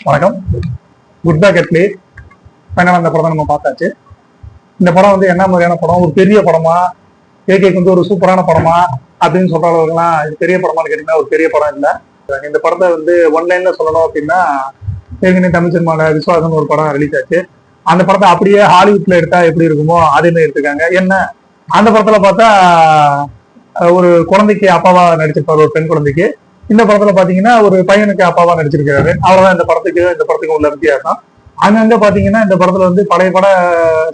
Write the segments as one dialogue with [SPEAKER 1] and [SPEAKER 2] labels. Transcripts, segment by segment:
[SPEAKER 1] வணக்கம். Good back Atlee ஃபைனலாக அந்த படம் நம்ம பார்த்தாச்சு. இந்த படம் வந்து என்ன மாதிரியான படம், ஒரு பெரிய படமா, ஏகேக்கு வந்து ஒரு சூப்பரான படமா அப்படின்னு சொல்ற அளவுக்குலாம் இது பெரிய படமானு கேட்டீங்கன்னா ஒரு பெரிய படம் இல்லை. இந்த படத்தை வந்து ஒன்லைன்ல சொல்லணும் அப்படின்னா, ஏற்கனவே தமிழ் சினிமாவில் விஸ்வாசம்னு ஒரு படம் ரிலீஸ் ஆச்சு. அந்த படத்தை அப்படியே ஹாலிவுட்ல எடுத்தா எப்படி இருக்குமோ அதே மாதிரி எடுத்துருக்காங்க. என்ன அந்த படத்துல பார்த்தா ஒரு குழந்தைக்கு அப்பாவா நடிச்சிருப்பாரு, ஒரு பெண் குழந்தைக்கு. இந்த படத்துல பாத்தீங்கன்னா ஒரு பையனுக்கு அப்பாவா நடிச்சிருக்காரு. அவ்வளவுதான் இந்த படத்துக்கு உள்ள வித்தியாசம். அங்கங்க பாத்தீங்கன்னா இந்த படத்துல வந்து பழைய பட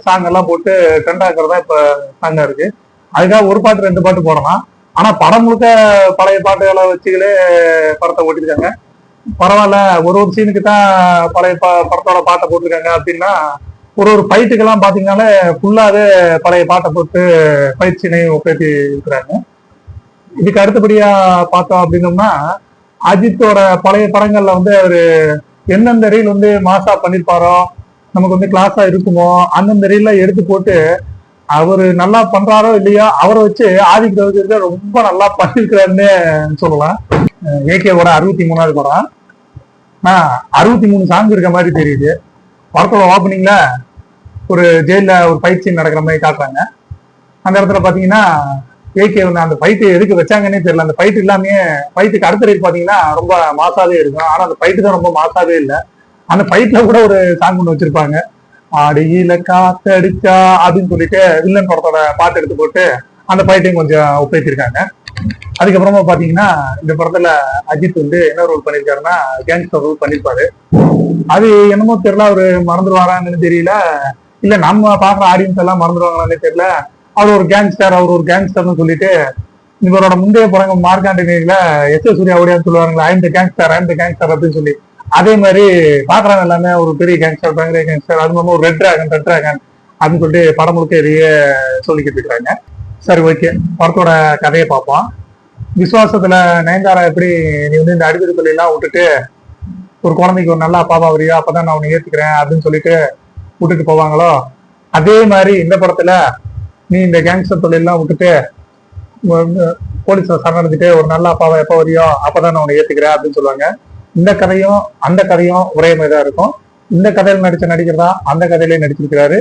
[SPEAKER 1] சாங் எல்லாம் போட்டு ட்ரெண்ட் ஆக்குறதா இப்ப சாங்கா இருக்கு. அதுக்காக ஒரு பாட்டு 2 பாட்டு போடலாம். ஆனா படம் முழுக்க பழைய பாட்டுகளை வச்சுகளே படத்தை ஓட்டிருக்காங்க. பரவாயில்ல, ஒரு சீனுக்கு தான் பழைய படத்தோட பாட்டை போட்டிருக்காங்க அப்படின்னா, ஒரு ஃபைட்டுக்கெல்லாம் பாத்தீங்கன்னாலே ஃபுல்லாவே பழைய பாட்டை போட்டு ஃபைட் சீனையும் ஒப்பேத்தி இருக்கிறாங்க. இதுக்கு அடுத்தபடியா பார்த்தோம் அப்படின்னோம்னா, அஜித்தோட பழைய படங்கள்ல வந்து அவரு எந்தெந்த ரீல் வந்து மாசா பண்ணிருப்பாரோ, நமக்கு வந்து கிளாஸா இருக்குமோ அந்தந்த ரீல்ல எடுத்து போட்டு அவரு நல்லா பண்றாரோ இல்லையோ அவரை வச்சு ஆதிக்க ரொம்ப நல்லா பண்ணிருக்கிறாருன்னு சொல்லலாம். ஏகேவோட 63வது படம். 63 சாங் இருக்க மாதிரி தெரியுது. படத்தோட ஓப்பனிங்ல ஒரு ஜெயில ஒரு ஃபைட் சீன் நடக்கிற மாதிரி காட்டுறாங்க. அந்த இடத்துல பாத்தீங்கன்னா ஏகே வந்து அந்த ஃபைட்டு எதுக்கு வச்சாங்கன்னே தெரியல. அந்த ஃபைட் எல்லாமே ஃபைட்டுக்கு அடுத்த ரீல் பாத்தீங்கன்னா ரொம்ப மாசாவே இருக்கும். ஆனா அந்த ஃபைட்டு தான் ரொம்ப மாசாவே இல்லை. அந்த ஃபைட்ல கூட ஒரு சாங் ஒன்று வச்சிருப்பாங்க, ஆடியில காத்தடிச்சா அப்படின்னு சொல்லிட்டு வில்லன் படத்தோட பாட்டு எடுத்து போட்டு அந்த ஃபைட்டையும் கொஞ்சம் ஒப்பேத்திருக்காங்க. அதுக்கப்புறமா பாத்தீங்கன்னா இந்த படத்துல அஜித் வந்து என்ன ரோல் பண்ணிருக்காருன்னா கேங்ஸ்டர் ரோல் பண்ணிருப்பாரு. அது என்னமோ தெரியல, அவரு மறந்துடுவாரான்னு தெரியல, இல்ல நம்ம பாக்குற ஆடியன்ஸ் எல்லாம் மறந்துடுவாங்களான்னு தெரியல. அவர் ஒரு கேங்ஸ்டர்னு சொல்லிட்டு இவரோட முந்தைய படங்க மார்க்காண்டினியில எஸ் சூர்யா ஓடியான்னு சொல்லுவாங்களா, ஐம் த கேங்ஸ்டர் அப்படின்னு சொல்லி, அதே மாதிரி பாக்குறாங்க எல்லாமே ஒரு பெரிய கேங்ஸ்டர், பயங்கர கேங்ஸ்டர். அது மாதிரி ஒரு ரெட் டிராகன் அப்படின்னு சொல்லிட்டு படம் முழுக்க இதையே சொல்லிக்கிட்டு இருக்காங்க. சரி, ஓகே, படத்தோட கதையை பார்ப்போம். விசுவாசத்துல நயன்தாரா எப்படி நீ வந்து இந்த அடிப்படை தொழிலாம் விட்டுட்டு ஒரு குழந்தைக்கு ஒரு நல்ல அப்பாவா வரியா, அப்பதான் நான் உன்னை ஏத்துக்கிறேன் அப்படின்னு சொல்லிட்டு விட்டுட்டு போவாங்களோ, அதே மாதிரி இந்த படத்துல நீ இந்த கேங்ஸ்டர் தொழிலாம் விட்டுட்டு போலீஸ்ல சரணடைஞ்சிட்டு ஒரு நல்ல அப்பாவை எப்ப வரியோ அப்பதான் நான் உன்னை ஏத்துக்கிறேன் அப்படின்னு சொல்லுவாங்க. இந்த கதையும் அந்த கதையும் ஒரே மாதிரிதான் இருக்கும். இந்த கதையில நடிச்ச நடிகர் தான் அந்த கதையிலேயே நடிச்சிருக்கிறாரு.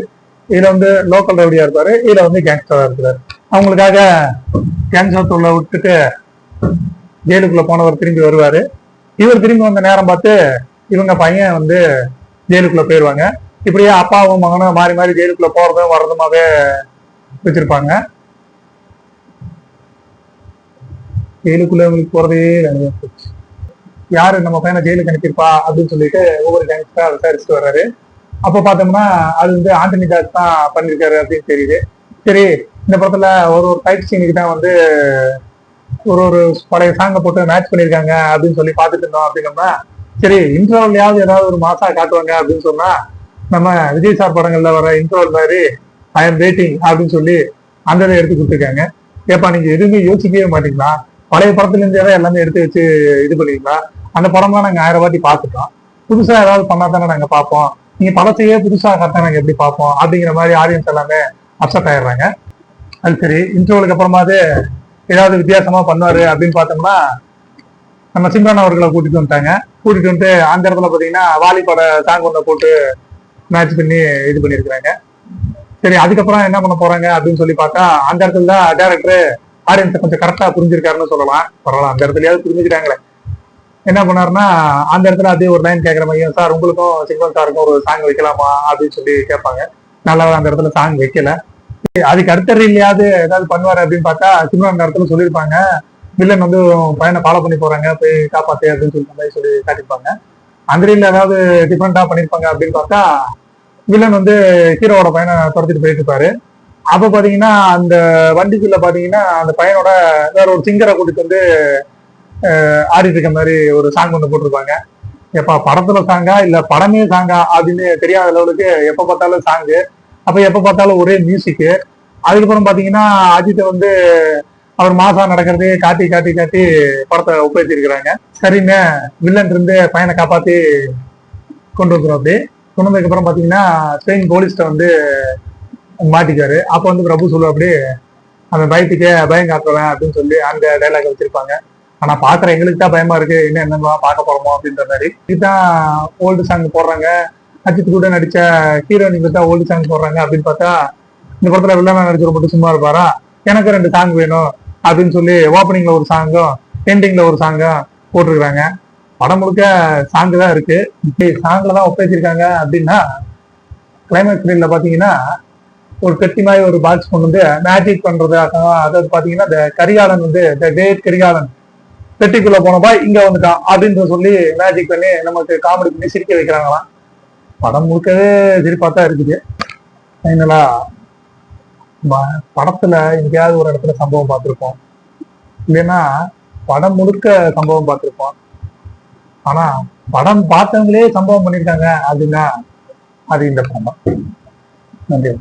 [SPEAKER 1] இதுல வந்து லோக்கல் ரவுடியா இருப்பாரு, இதுல வந்து கேங்ஸ்டரா இருக்கிறாரு. அவங்களுக்காக கேங்ஸ்டர் தொழிலை விட்டுட்டு ஜெயிலுக்குள்ள போனவர் திரும்பி வருவாரு. இவர் திரும்பி வந்த நேரம் பார்த்து இவங்க பையன் வந்து ஜெயிலுக்குள்ள போயிருவாங்க. இப்படியே அப்பாவும் மகனும் மாறி மாறி ஜெயிலுக்குள்ள போறதும் வர்றதுமாவே வச்சிருப்பாங்க. ஜெயிலுக்குள்ள அவங்களுக்கு போறதே யாரு நம்ம பையனை ஜெயிலுக்கு அனுப்பியிருப்பா அப்படின்னு சொல்லிட்டு ஒவ்வொரு கேங்ஸ்டரா விசாரிச்சுட்டு வர்றாரு. அப்ப பார்த்தோம்னா அது வந்து ஆண்டனி தாஸ் தான் பண்ணிருக்காரு அப்படின்னு தெரியுது. சரி, இந்த படத்துல ஒரு ஃபைட் சீனுக்கு தான் வந்து ஒரு பழைய சாங்கை போட்டு மேட்ச் பண்ணிருக்காங்க அப்படின்னு சொல்லி பார்த்துட்டு இருந்தோம். அப்படின்னோம்னா சரி, இன்ட்ரோவல்லையாவது ஏதாவது ஒரு மாசா காட்டுவாங்க அப்படின்னு சொன்னா நம்ம விஜய் சார் படங்கள்ல வர இன்ட்ரோவல் மாதிரி ஐ எம் வெயிட்டிங் அப்படின்னு சொல்லி அந்த இதை எடுத்து கொடுத்துருக்காங்க. ஏப்பா நீங்க எதுவுமே யோசிக்கவே மாட்டீங்களா? பழைய படத்துல இருந்தே எல்லாமே எடுத்து வச்சு இது பண்ணிங்களா? அந்த படம்லாம் நாங்க 1000 வாட்டி பார்த்துட்டோம். புதுசா ஏதாவது பண்ணா தானே நாங்க பார்ப்போம். நீங்க படத்தையே புதுசா காட்டா நாங்க எப்படி பார்ப்போம் அப்படிங்கிற மாதிரி ஆடியன்ஸ் எல்லாமே அப்செட் ஆயிடுறாங்க. அது சரி, இன்ட்ரோலுக்கு அப்புறமாவது ஏதாவது வித்தியாசமா பண்ணுவாரு அப்படின்னு பார்த்தோம்னா நம்ம சிம்ரன் அவர்களை கூட்டிட்டு வந்துட்டாங்க. கூட்டிட்டு வந்து அந்த இடத்துல பாத்தீங்கன்னா வாலிபட சாங் ஒன்றை போட்டு மேட்ச் பண்ணி இது பண்ணிருக்கிறாங்க. சரி, அதுக்கப்புறம் என்ன பண்ண போறாங்க அப்படின்னு சொல்லி பார்த்தா அந்த இடத்துல தான் டைரக்டர் ஆடியன்ஸை கொஞ்சம் கரெக்டா புரிஞ்சிருக்காருன்னு சொல்லலாம். பரவாயில்ல, அந்த இடத்துலயாவது புரிஞ்சுக்கிறாங்களே. என்ன பண்ணாருன்னா அந்த இடத்துல அதே ஒரு லைன் கேட்கிற மாதிரி, சார் உங்களுக்கும் சிங்கம் சாருக்கும் ஒரு சாங் வைக்கலாமா அப்படின்னு சொல்லி கேட்பாங்க. நல்லா அந்த இடத்துல சாங் வைக்கல. அதுக்கு அடுத்த ரீல்லையாவது ஏதாவது பண்ணுவாரு அப்படின்னு பார்த்தா சினிமா அந்த இடத்துல சொல்லியிருப்பாங்க, வில்லன் வந்து பையனை ஃபாலோ பண்ணி போறாங்க, போய் காப்பாத்து அப்படின்னு சொல்லிட்டு மாதிரி சொல்லி காட்டியிருப்பாங்க. அந்த ரீல்ல ஏதாவது டிஃப்ரெண்டா பண்ணிருப்பாங்க அப்படின்னு பார்த்தா வில்லன் வந்து ஹீரோவோட பையனை துரத்திட்டு போயிட்டு இருப்பாரு. அப்ப பாத்தீங்கன்னா அந்த வண்டிக்குள்ள பாத்தீங்கன்னா அந்த பையனோட வேற ஒரு சிங்கரை கூட்டிட்டு வந்து ஆடிட்டு இருக்க மாதிரி ஒரு சாங் ஒன்று போட்டிருப்பாங்க. எப்ப படத்துல சாங்கா இல்ல படமே சாங்கா அப்படின்னு தெரியாத லெவலுக்கு எப்ப பார்த்தாலும் சாங்கு, அப்ப எப்ப பார்த்தாலும் ஒரே மியூசிக்கு. அதுக்கப்புறம் பாத்தீங்கன்னா அஜித்தை வந்து அவர் மாசா நடக்கிறதே காட்டி காட்டி காட்டி படத்தை ஒப்பேற்றிருக்கிறாங்க. சரின்னு வில்லன் இருந்து பையனை காப்பாத்தி கொண்டு வந்துடும். அப்படி கொண்டு வந்ததுக்கு அப்புறம் பாத்தீங்கன்னா ஸ்பெயின் போலீஸ்ட வந்து மாட்டிக்காரு. அப்ப வந்து பிரபு சொல்லுவா அப்படி அந்த பயத்துக்கே பயம் காட்டுறேன் அப்படின்னு சொல்லி அந்த டைலாக் வச்சிருப்பாங்க. ஆனா பாக்குற எங்களுக்கு தான் பயமா இருக்கு, என்ன என்னவா பார்க்க போறோமோ அப்படின்ற மாதிரி. இதுதான் ஓல்டு சாங் போடுறாங்க, அஜித் கூட நடிச்ச ஹீரோயினுக்கு தான் ஓல்டு சாங் போடுறாங்க அப்படின்னு பார்த்தா இந்த படத்துல வில்லனா நடிச்சவர் மட்டும் சும்மா இருப்பாரா? எனக்கு 2 சாங் வேணும் அப்படின்னு சொல்லி ஓப்பனிங்ல ஒரு சாங்கும் எண்டிங்ல ஒரு சாங்கும் போட்டிருக்காங்க. படம் முழுக்க சாங்கு தான் இருக்கு. சாங்ல தான் ஒப்பேச்சிருக்காங்க அப்படின்னா கிளைமேக்ஸ் சீன்ல பாத்தீங்கன்னா ஒரு பெட்டி மாதிரி ஒரு பாக்ஸ் கொண்டு வந்து மேஜிக் பண்றது, அதாவது பாத்தீங்கன்னா இந்த கரிகாலன் வந்து இந்த டேட் கரிகாலன் பெட்டிக்குள்ள போனப்பா இங்க வந்துட்டான் அப்படின்னு சொல்லி மேஜிக் பண்ணி நமக்கு காமெடி பண்ணி சிரிக்க வைக்கிறாங்களாம். படம் முழுக்கவே சிரிப்பா தான் இருக்குது. ஃபைனலா படத்துல எங்கேயாவது ஒரு இடத்துல சம்பவம் பார்த்திருப்போம், இல்லைன்னா படம் முழுக்க சம்பவம் பார்த்திருப்போம். ஆனா படம் பார்த்தவங்களே சம்பவம் பண்ணிருக்காங்க அப்படின்னா அது இந்த படம் தான். நன்றி.